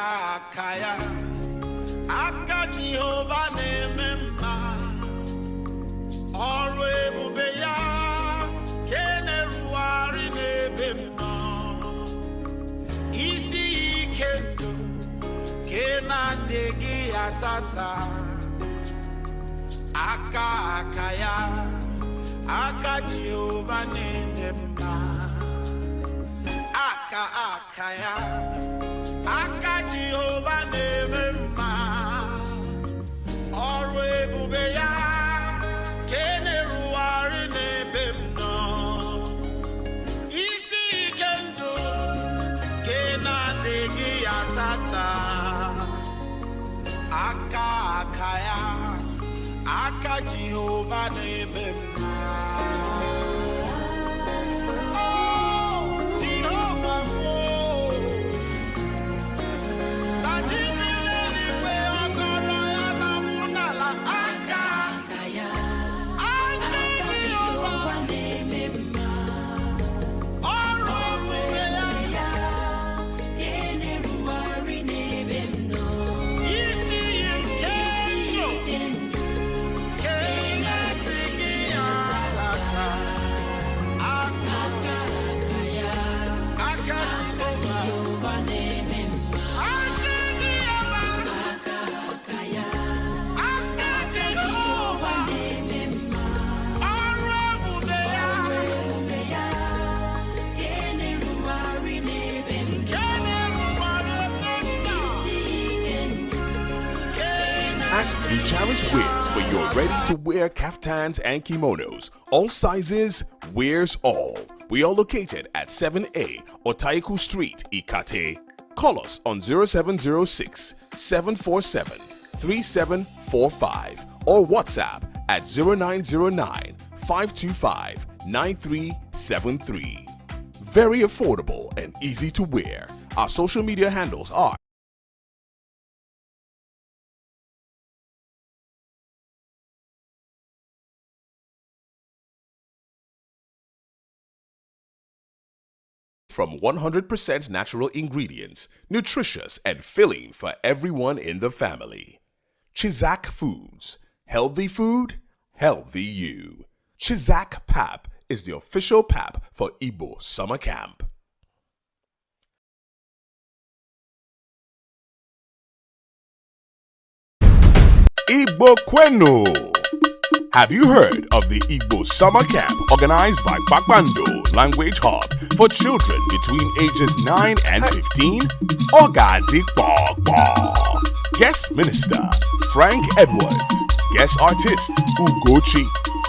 Akaya aka Jehovah na-ememma ọrụ ebube ya kenerugharị n'ebe m nọ isi ike ndụ ke na-adịghị ya tata aka ya aka Jehovah na-ememma aka ya aka Jehovah na-ememma ọrụ ebube ya kenerugharị n'ebe m nọ isi ike ndụ ke na-adịghị ya tata aka ya aka Jehovah na-ememma Cherished Wears for your ready-to-wear kaftans and kimonos. All sizes, wears all. We are located at 7A Otaiku Street, Ikate. Call us on 0706 747 3745 or WhatsApp at 0909 525 9373. Very affordable and easy to wear. Our social media handles are from 100% natural ingredients, nutritious and filling for everyone in the family. Chizak Foods. Healthy food, healthy you. Chizak Pap is the official pap for Igbo Summer Camp. Igbo Kwenu. Have you heard of the Igbo Summer Camp organized by Bakbando Language Hub for children between ages 9 and 15? Ogadi Bogbo. Guest Minister Frank Edwards. Guest Artist Ubochi.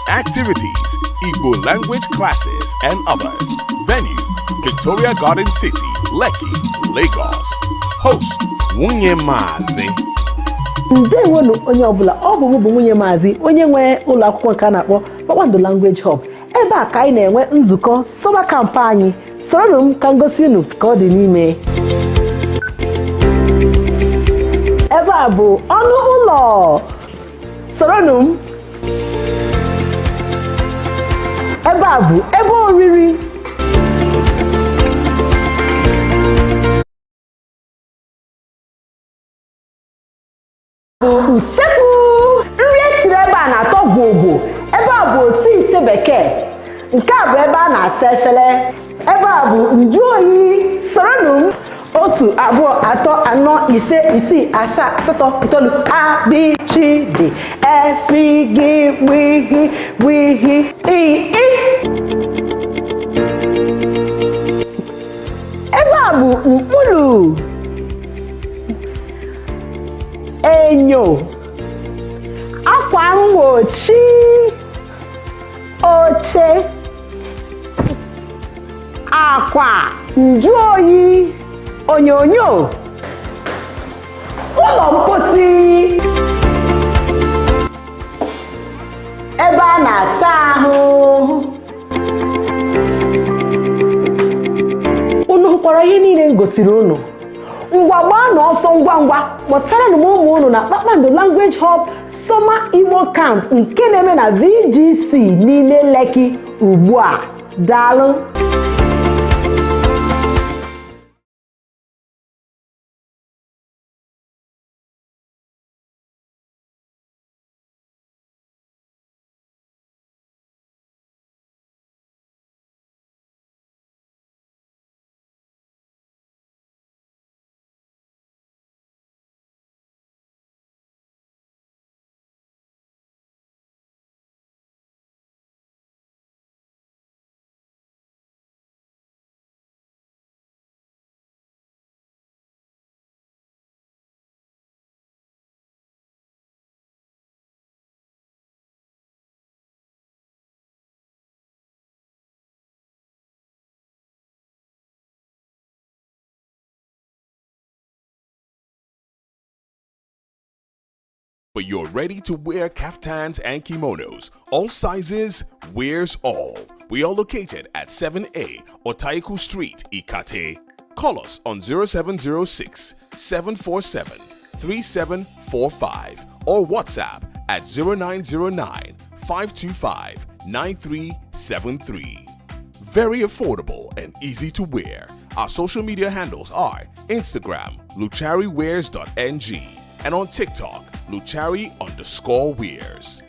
Activities, Igbo language classes and others. Venue, Victoria Garden City, Lekki, Lagos. Host, Wunye Mazi. Ndewonu onye ọbụla ọ bụ nwunye Maazị onye nwe ụlọ akwụkwọ nke a na-akpọ Bakbando Language Hub. Ebe a ka anyị na-enwe nzukọ summer camp anyị. Soro m ka ngosi unu ka ọ dị n'ime. Ebe a bụ ọnụ ụlọ soronụ m. Ebe a bụ ebe oriri. Bụ usekwu. Nri esiri ebe a na-atọ gwogwo. Ebe a bụ osi ite bekee. Nke a bụ ebe a na-asa efere. Ebe a bụ njụoyi. Soronụ m. 1, 2, 3, 4, 5, 6, 7, 8, 9, 10 A B C D F G W I. Ebe a bụ mkpụrụ, enyo, akwa mgbochi, oche, akwa, njụoyi, onyonyo, ụlọ mposi, ebe a na-asa ahụ. Unu hụkwara ihe niile m gosiri unu? Ngwa gbaa n'ọsọ ngwa ngwa kpọtara m ụmụ unu na Kpakpando Language Hub Summer Igbo Camp nke na-eme na VGC n'ime Lekki ugbu a. Daalụ. But you're ready to wear kaftans and kimonos, all sizes, wears all. We are located at 7A Otaiku Street, Ikate. Call us on 0706 747 3745 or WhatsApp at 0909 525 9373. Very affordable and easy to wear. Our social media handles are Instagram, luchariwears.ng, and on TikTok, luchari_wears.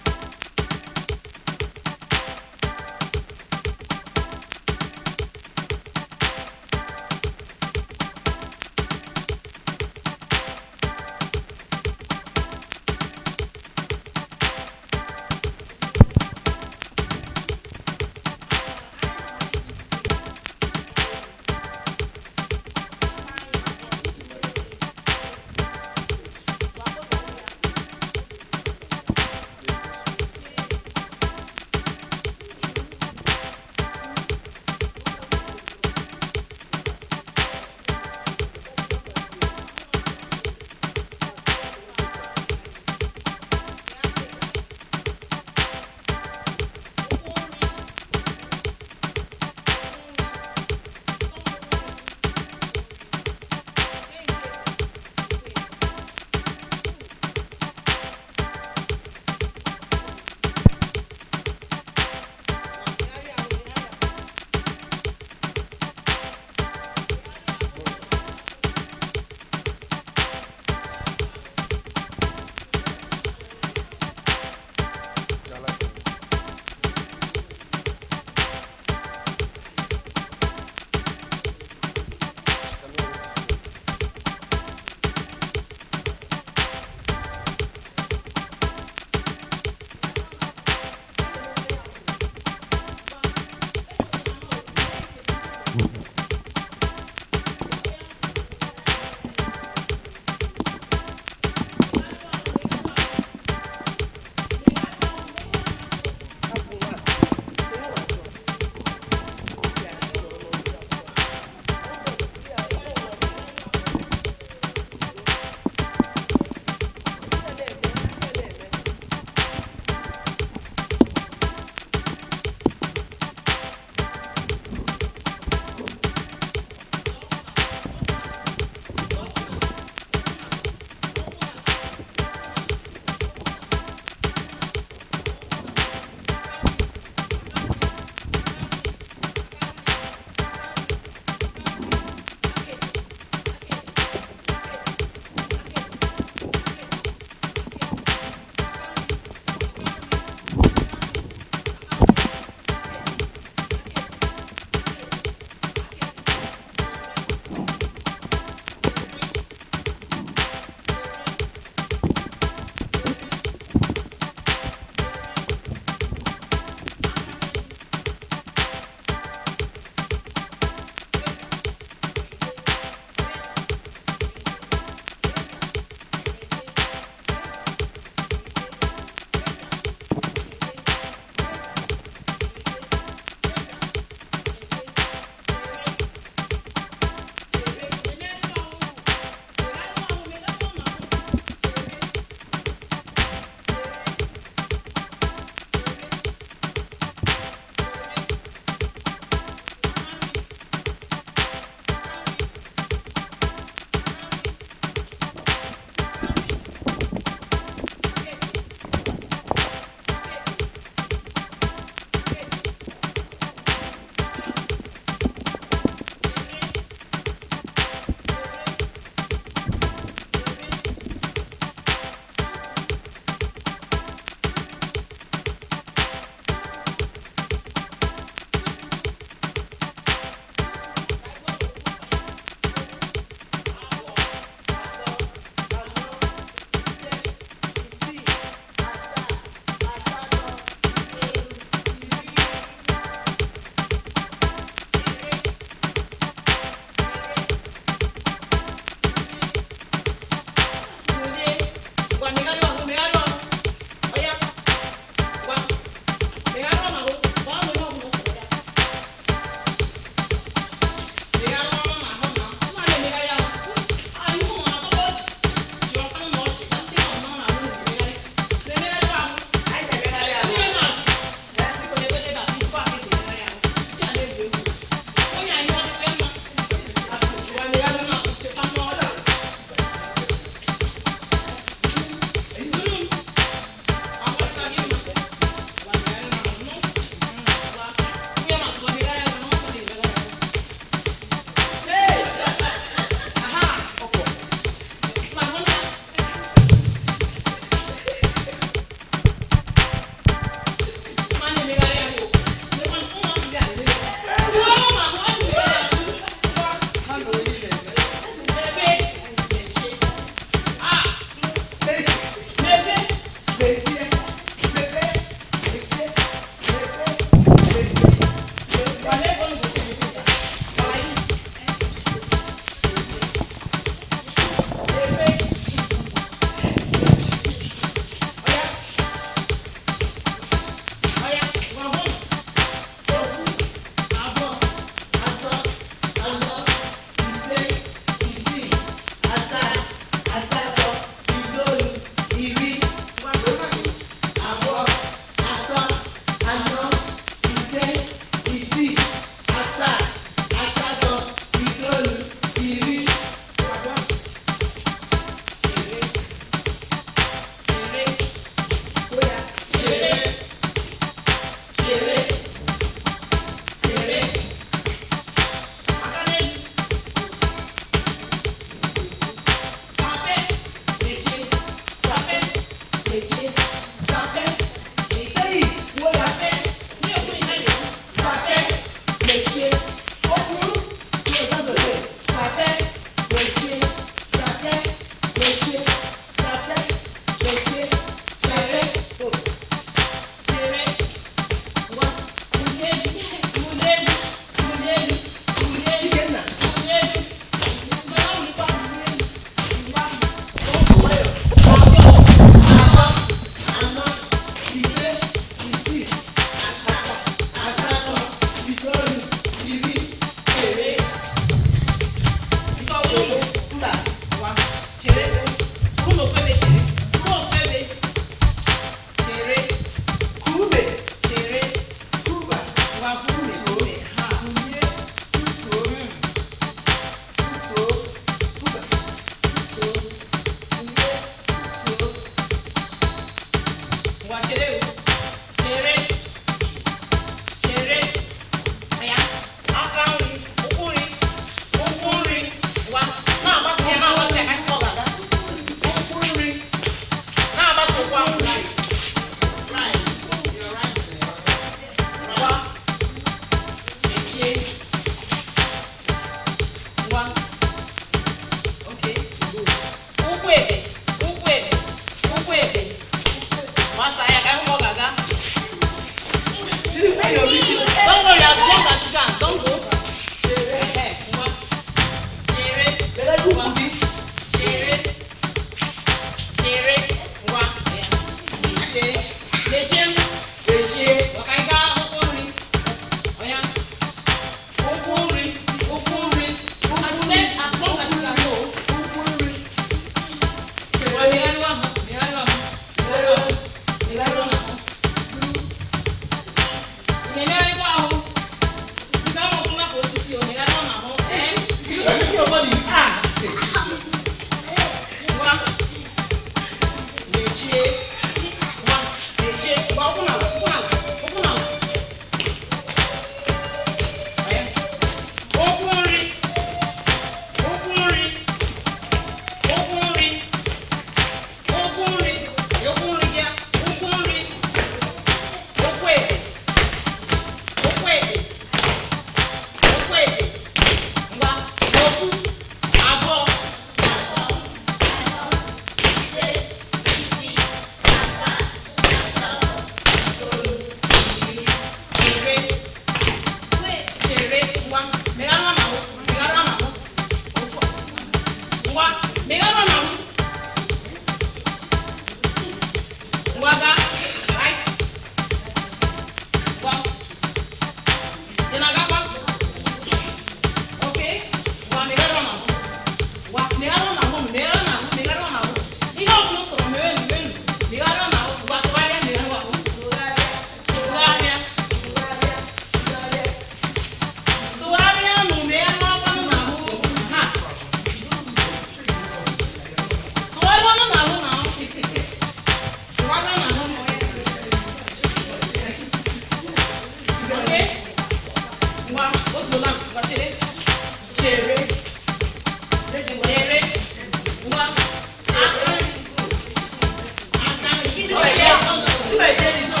Right.